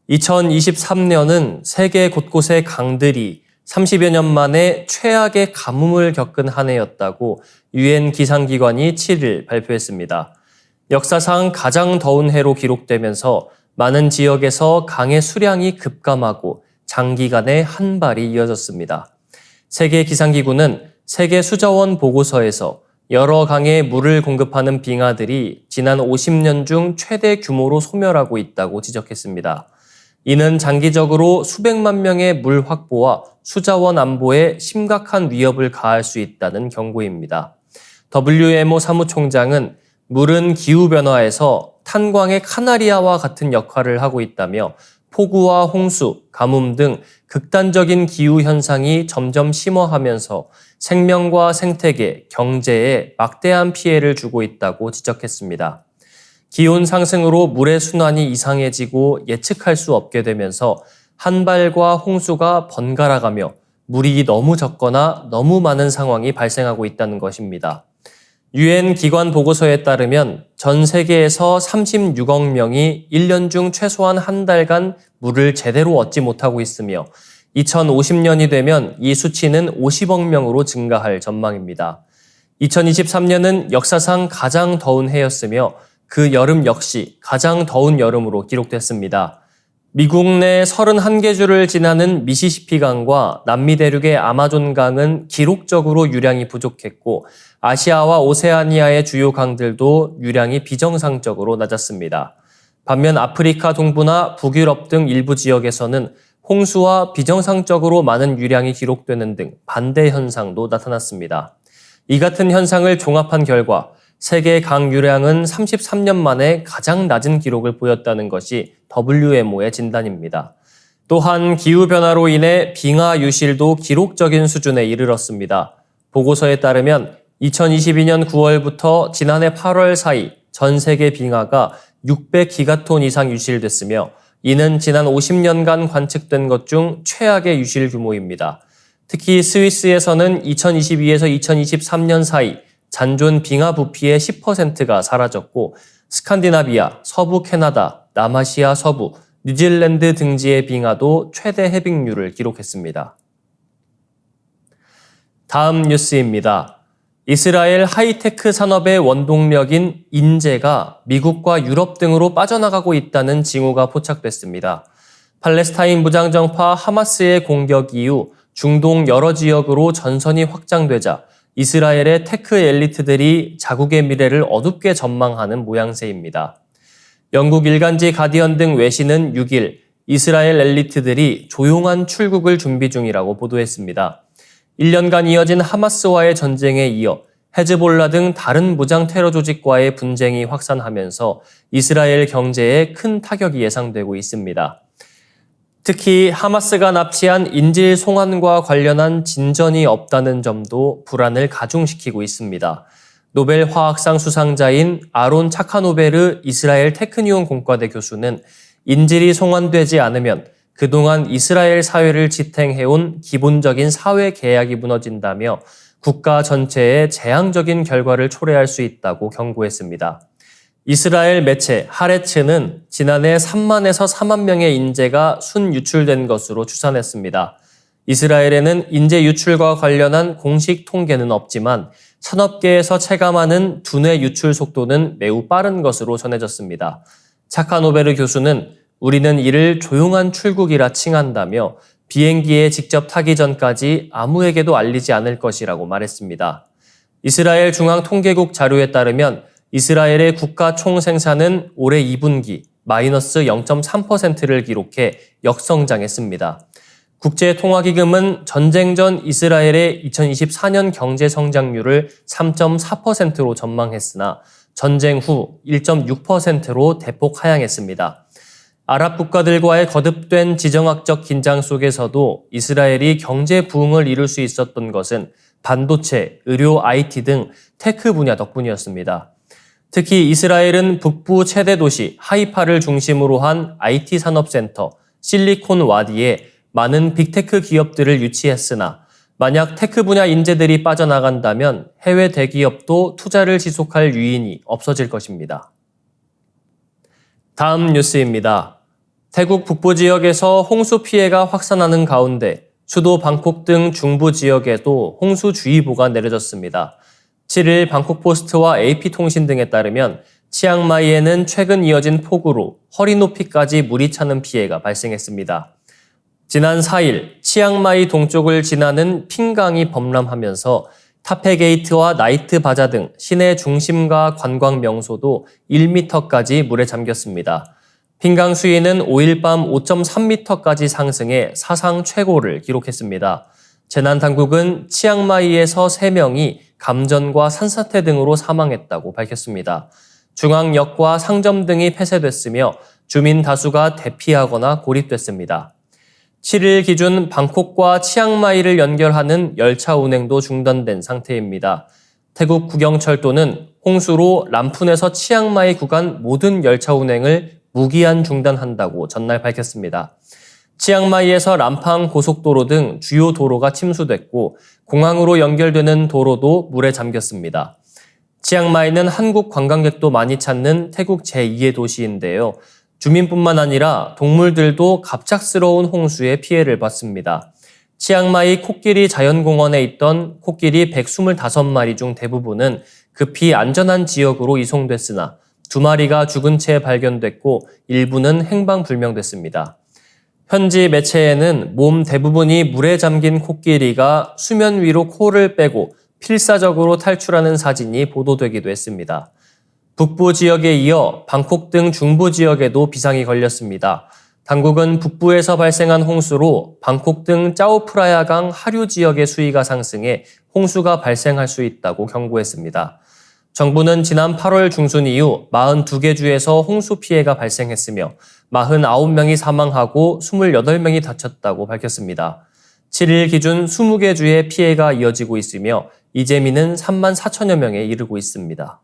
2023년은 세계 곳곳의 강들이 30여 년 만에 최악의 가뭄을 겪은 한 해였다고 유엔 기상기관이 7일 발표했습니다. 역사상 가장 더운 해로 기록되면서 많은 지역에서 강의 수량이 급감하고 장기간의 한발이 이어졌습니다. 세계기상기구는 세계수자원 보고서에서 여러 강에 물을 공급하는 빙하들이 지난 50년 중 최대 규모로 소멸하고 있다고 지적했습니다. 이는 장기적으로 수백만 명의 물 확보와 수자원 안보에 심각한 위협을 가할 수 있다는 경고입니다. WMO 사무총장은 물은 기후변화에서 탄광의 카나리아와 같은 역할을 하고 있다며 폭우와 홍수, 가뭄 등 극단적인 기후현상이 점점 심화하면서 생명과 생태계, 경제에 막대한 피해를 주고 있다고 지적했습니다. 기온 상승으로 물의 순환이 이상해지고 예측할 수 없게 되면서 한발과 홍수가 번갈아가며 물이 너무 적거나 너무 많은 상황이 발생하고 있다는 것입니다. 유엔 기관 보고서에 따르면 전 세계에서 36억 명이 1년 중 최소한 한 달간 물을 제대로 얻지 못하고 있으며 2050년이 되면 이 수치는 50억 명으로 증가할 전망입니다. 2023년은 역사상 가장 더운 해였으며 그 여름 역시 가장 더운 여름으로 기록됐습니다. 미국 내 31개 주를 지나는 미시시피 강과 남미 대륙의 아마존 강은 기록적으로 유량이 부족했고 아시아와 오세아니아의 주요 강들도 유량이 비정상적으로 낮았습니다. 반면 아프리카 동부나 북유럽 등 일부 지역에서는 홍수와 비정상적으로 많은 유량이 기록되는 등 반대 현상도 나타났습니다. 이 같은 현상을 종합한 결과 세계 강 유량은 33년 만에 가장 낮은 기록을 보였다는 것이 WMO의 진단입니다. 또한 기후변화로 인해 빙하 유실도 기록적인 수준에 이르렀습니다. 보고서에 따르면 2022년 9월부터 지난해 8월 사이 전 세계 빙하가 600기가톤 이상 유실됐으며 이는 지난 50년간 관측된 것 중 최악의 유실 규모입니다. 특히 스위스에서는 2022에서 2023년 사이 잔존 빙하 부피의 10%가 사라졌고 스칸디나비아, 서부 캐나다, 남아시아 서부, 뉴질랜드 등지의 빙하도 최대 해빙률을 기록했습니다. 다음 뉴스입니다. 이스라엘 하이테크 산업의 원동력인 인재가 미국과 유럽 등으로 빠져나가고 있다는 징후가 포착됐습니다. 팔레스타인 무장정파 하마스의 공격 이후 중동 여러 지역으로 전선이 확장되자 이스라엘의 테크 엘리트들이 자국의 미래를 어둡게 전망하는 모양새입니다. 영국 일간지 가디언 등 외신은 6일 이스라엘 엘리트들이 조용한 출국을 준비 중이라고 보도했습니다. 1년간 이어진 하마스와의 전쟁에 이어 헤즈볼라 등 다른 무장 테러 조직과의 분쟁이 확산하면서 이스라엘 경제에 큰 타격이 예상되고 있습니다. 특히 하마스가 납치한 인질 송환과 관련한 진전이 없다는 점도 불안을 가중시키고 있습니다. 노벨 화학상 수상자인 아론 차카노베르 이스라엘 테크니온 공과대 교수는 인질이 송환되지 않으면 그동안 이스라엘 사회를 지탱해온 기본적인 사회 계약이 무너진다며 국가 전체에 재앙적인 결과를 초래할 수 있다고 경고했습니다. 이스라엘 매체 하레츠는 지난해 3만에서 4만 명의 인재가 순유출된 것으로 추산했습니다. 이스라엘에는 인재 유출과 관련한 공식 통계는 없지만 산업계에서 체감하는 두뇌 유출 속도는 매우 빠른 것으로 전해졌습니다. 차카노베르 교수는 우리는 이를 조용한 출국이라 칭한다며 비행기에 직접 타기 전까지 아무에게도 알리지 않을 것이라고 말했습니다. 이스라엘 중앙통계국 자료에 따르면 이스라엘의 국가 총생산은 올해 2분기 마이너스 0.3%를 기록해 역성장했습니다. 국제통화기금은 전쟁 전 이스라엘의 2024년 경제 성장률을 3.4%로 전망했으나 전쟁 후 1.6%로 대폭 하향했습니다. 아랍 국가들과의 거듭된 지정학적 긴장 속에서도 이스라엘이 경제 부흥을 이룰 수 있었던 것은 반도체, 의료, IT 등 테크 분야 덕분이었습니다. 특히 이스라엘은 북부 최대 도시 하이파를 중심으로 한 IT 산업센터 실리콘 와디에 많은 빅테크 기업들을 유치했으나 만약 테크 분야 인재들이 빠져나간다면 해외 대기업도 투자를 지속할 유인이 없어질 것입니다. 다음 뉴스입니다. 태국 북부 지역에서 홍수 피해가 확산하는 가운데 수도 방콕 등 중부 지역에도 홍수주의보가 내려졌습니다. 7일 방콕포스트와 AP통신 등에 따르면 치앙마이에는 최근 이어진 폭우로 허리 높이까지 물이 차는 피해가 발생했습니다. 지난 4일 치앙마이 동쪽을 지나는 핑강이 범람하면서 타페게이트와 나이트 바자 등 시내 중심가 관광 명소도 1m까지 물에 잠겼습니다. 핑강 수위는 5일 밤 5.3m까지 상승해 사상 최고를 기록했습니다. 재난당국은 치앙마이에서 3명이 감전과 산사태 등으로 사망했다고 밝혔습니다. 중앙역과 상점 등이 폐쇄됐으며 주민 다수가 대피하거나 고립됐습니다. 7일 기준 방콕과 치앙마이를 연결하는 열차 운행도 중단된 상태입니다. 태국 국영철도는 홍수로 람푼에서 치앙마이 구간 모든 열차 운행을 무기한 중단한다고 전날 밝혔습니다. 치앙마이에서 람팡 고속도로 등 주요 도로가 침수됐고 공항으로 연결되는 도로도 물에 잠겼습니다. 치앙마이는 한국 관광객도 많이 찾는 태국 제2의 도시인데요. 주민뿐만 아니라 동물들도 갑작스러운 홍수에 피해를 봤습니다. 치앙마이 코끼리 자연공원에 있던 코끼리 125마리 중 대부분은 급히 안전한 지역으로 이송됐으나 2마리가 죽은 채 발견됐고 일부는 행방불명됐습니다. 현지 매체에는 몸 대부분이 물에 잠긴 코끼리가 수면 위로 코를 빼고 필사적으로 탈출하는 사진이 보도되기도 했습니다. 북부 지역에 이어 방콕 등 중부 지역에도 비상이 걸렸습니다. 당국은 북부에서 발생한 홍수로 방콕 등 짜오프라야강 하류 지역의 수위가 상승해 홍수가 발생할 수 있다고 경고했습니다. 정부는 지난 8월 중순 이후 42개 주에서 홍수 피해가 발생했으며 49명이 사망하고 28명이 다쳤다고 밝혔습니다. 7일 기준 20개 주의 피해가 이어지고 있으며 이재민은 3만 4천여 명에 이르고 있습니다.